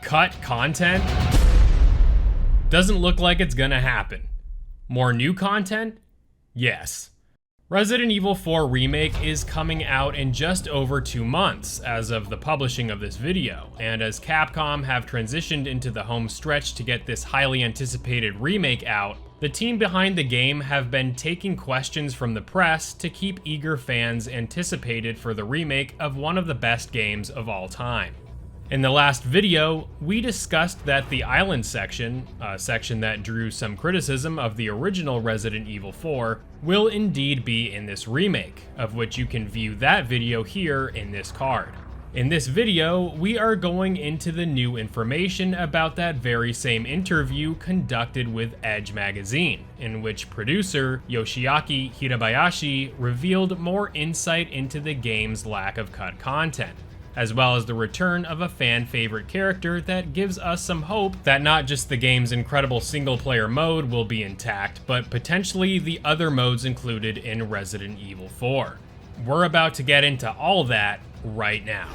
Cut content? Doesn't look like it's gonna happen. More new content? Yes. Resident Evil 4 Remake is coming out in just over 2 months as of the publishing of this video, and as Capcom have transitioned into the home stretch to get this highly anticipated remake out, the team behind the game have been taking questions from the press to keep eager fans anticipated for the remake of one of the best games of all time. In the last video, we discussed that the island section, a section that drew some criticism of the original Resident Evil 4, will indeed be in this remake, of which you can view that video here in this card. In this video, we are going into the new information about that very same interview conducted with Edge magazine, in which producer Yoshiaki Hirabayashi revealed more insight into the game's lack of cut content, as well as the return of a fan-favorite character that gives us some hope that not just the game's incredible single-player mode will be intact, but potentially the other modes included in Resident Evil 4. We're about to get into all that right now.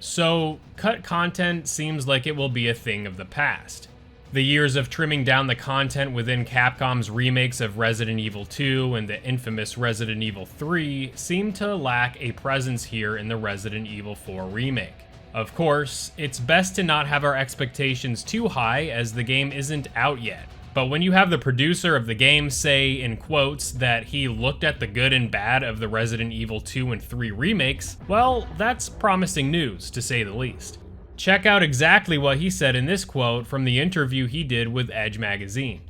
So, cut content seems like it will be a thing of the past. The years of trimming down the content within Capcom's remakes of Resident Evil 2 and the infamous Resident Evil 3 seem to lack a presence here in the Resident Evil 4 remake. Of course, it's best to not have our expectations too high as the game isn't out yet, but when you have the producer of the game say, in quotes, that he looked at the good and bad of the Resident Evil 2 and 3 remakes, well, that's promising news, to say the least. Check out exactly what he said in this quote from the interview he did with Edge magazine.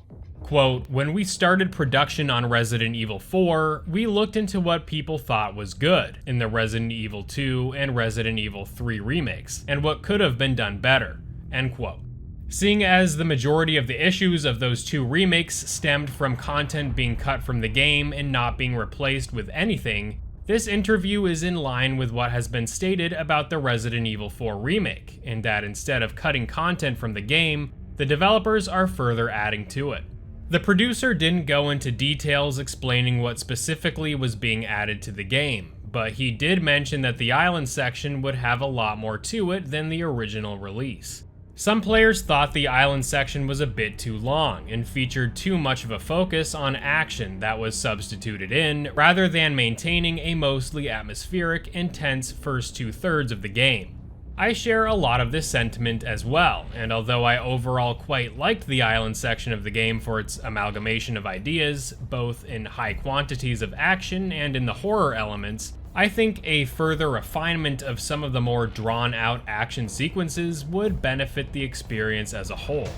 Quote, "When we started production on Resident Evil 4, we looked into what people thought was good in the Resident Evil 2 and Resident Evil 3 remakes, and what could have been done better." End quote. Seeing as the majority of the issues of those two remakes stemmed from content being cut from the game and not being replaced with anything, this interview is in line with what has been stated about the Resident Evil 4 remake, in that instead of cutting content from the game, the developers are further adding to it. The producer didn't go into details explaining what specifically was being added to the game, but he did mention that the island section would have a lot more to it than the original release. Some players thought the island section was a bit too long and featured too much of a focus on action that was substituted in, rather than maintaining a mostly atmospheric, intense first 2/3 of the game. I share a lot of this sentiment as well, and although I overall quite liked the island section of the game for its amalgamation of ideas, both in high quantities of action and in the horror elements, I think a further refinement of some of the more drawn-out action sequences would benefit the experience as a whole.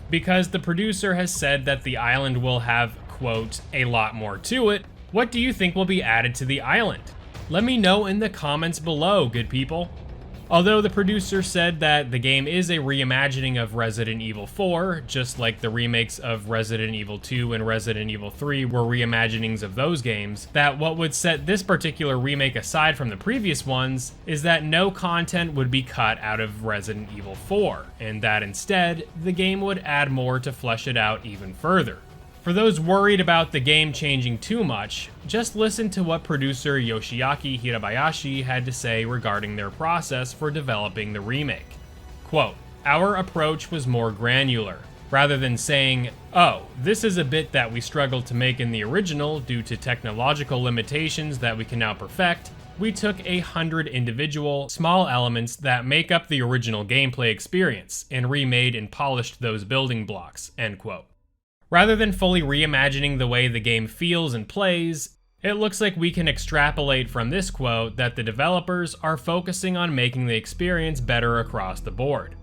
Because the producer has said that the island will have, quote, "a lot more to it," what do you think will be added to the island? Let me know in the comments below, good people. Although the producer said that the game is a reimagining of Resident Evil 4, just like the remakes of Resident Evil 2 and Resident Evil 3 were reimaginings of those games, that what would set this particular remake aside from the previous ones is that no content would be cut out of Resident Evil 4, and that instead, the game would add more to flesh it out even further. For those worried about the game changing too much, just listen to what producer Yoshiaki Hirabayashi had to say regarding their process for developing the remake. Quote, "Our approach was more granular. Rather than saying, oh, this is a bit that we struggled to make in the original due to technological limitations that we can now perfect, we took 100 individual, small elements that make up the original gameplay experience and remade and polished those building blocks," end quote. Rather than fully reimagining the way the game feels and plays, it looks like we can extrapolate from this quote that the developers are focusing on making the experience better across the board.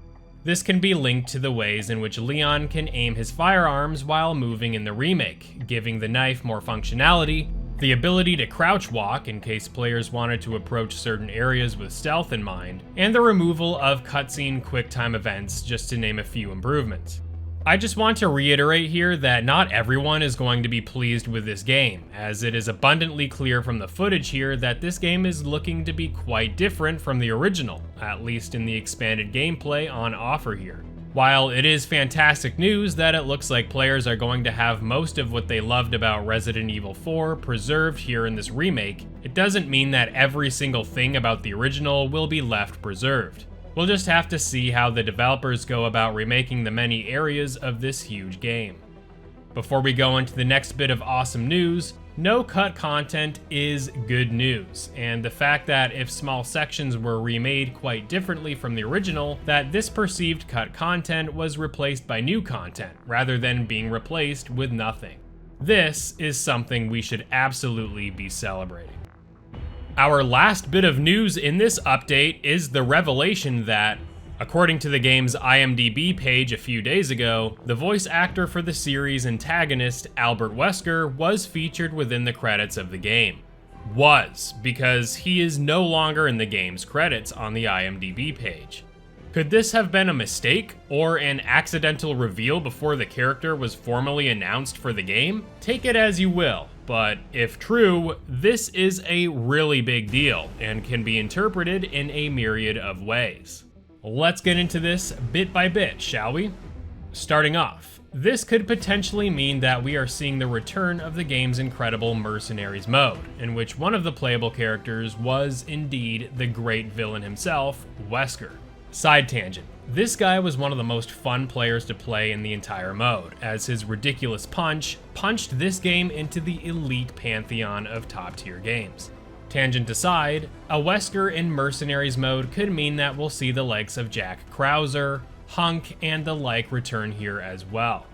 This can be linked to the ways in which Leon can aim his firearms while moving in the remake, giving the knife more functionality, the ability to crouch walk in case players wanted to approach certain areas with stealth in mind, and the removal of cutscene QuickTime events, just to name a few improvements. I just want to reiterate here that not everyone is going to be pleased with this game, as it is abundantly clear from the footage here that this game is looking to be quite different from the original, at least in the expanded gameplay on offer here. While it is fantastic news that it looks like players are going to have most of what they loved about Resident Evil 4 preserved here in this remake, it doesn't mean that every single thing about the original will be left preserved. We'll just have to see how the developers go about remaking the many areas of this huge game. Before we go into the next bit of awesome news, no cut content is good news, and the fact that if small sections were remade quite differently from the original, that this perceived cut content was replaced by new content, rather than being replaced with nothing. This is something we should absolutely be celebrating. Our last bit of news in this update is the revelation that, according to the game's IMDb page a few days ago, the voice actor for the series' antagonist, Albert Wesker, was featured within the credits of the game. Was, because he is no longer in the game's credits on the IMDb page. Could this have been a mistake, or an accidental reveal before the character was formally announced for the game? Take it as you will, but if true, this is a really big deal, and can be interpreted in a myriad of ways. Let's get into this bit by bit, shall we? Starting off, this could potentially mean that we are seeing the return of the game's incredible Mercenaries mode, in which one of the playable characters was indeed the great villain himself, Wesker. Side tangent. This guy was one of the most fun players to play in the entire mode, as his ridiculous punch punched this game into the elite pantheon of top-tier games. Tangent aside, a Wesker in Mercenaries mode could mean that we'll see the likes of Jack Krauser, Hunk, and the like return here as well.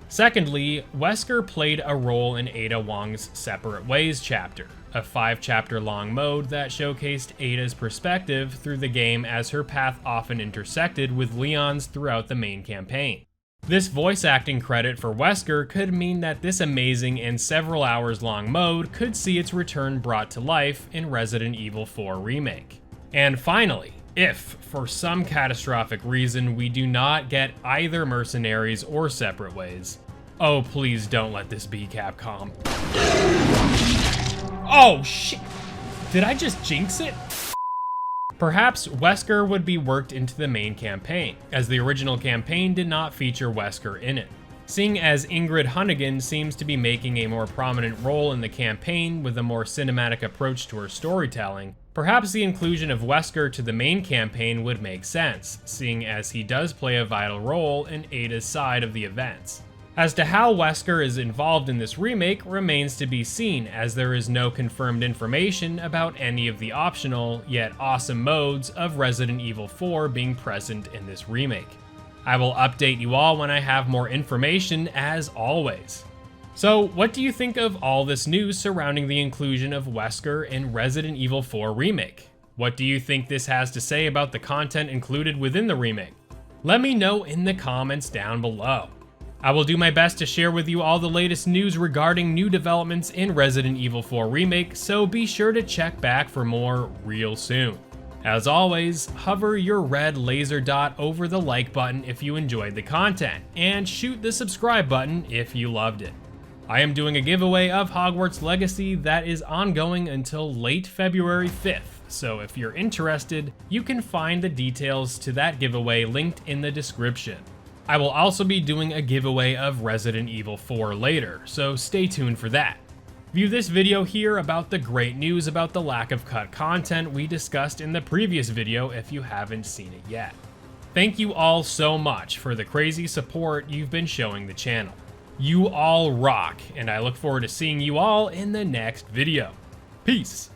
Secondly, Wesker played a role in Ada Wong's Separate Ways chapter, a 5-chapter long mode that showcased Ada's perspective through the game as her path often intersected with Leon's throughout the main campaign. This voice acting credit for Wesker could mean that this amazing and several hours long mode could see its return brought to life in Resident Evil 4 Remake. And finally, if, for some catastrophic reason, we do not get either Mercenaries or Separate Ways, oh please don't let this be Capcom. Oh shit! Did I just jinx it? Perhaps Wesker would be worked into the main campaign, as the original campaign did not feature Wesker in it. Seeing as Ingrid Hunnigan seems to be making a more prominent role in the campaign with a more cinematic approach to her storytelling, perhaps the inclusion of Wesker to the main campaign would make sense, seeing as he does play a vital role in Ada's side of the events. As to how Wesker is involved in this remake remains to be seen, as there is no confirmed information about any of the optional, yet awesome modes of Resident Evil 4 being present in this remake. I will update you all when I have more information, as always. So, what do you think of all this news surrounding the inclusion of Wesker in Resident Evil 4 Remake? What do you think this has to say about the content included within the remake? Let me know in the comments down below. I will do my best to share with you all the latest news regarding new developments in Resident Evil 4 Remake, so be sure to check back for more real soon. As always, hover your red laser dot over the like button if you enjoyed the content, and shoot the subscribe button if you loved it. I am doing a giveaway of Hogwarts Legacy that is ongoing until late February 5th, so if you're interested, you can find the details to that giveaway linked in the description. I will also be doing a giveaway of Resident Evil 4 later, so stay tuned for that. View this video here about the great news about the lack of cut content we discussed in the previous video if you haven't seen it yet. Thank you all so much for the crazy support you've been showing the channel. You all rock, and I look forward to seeing you all in the next video. Peace!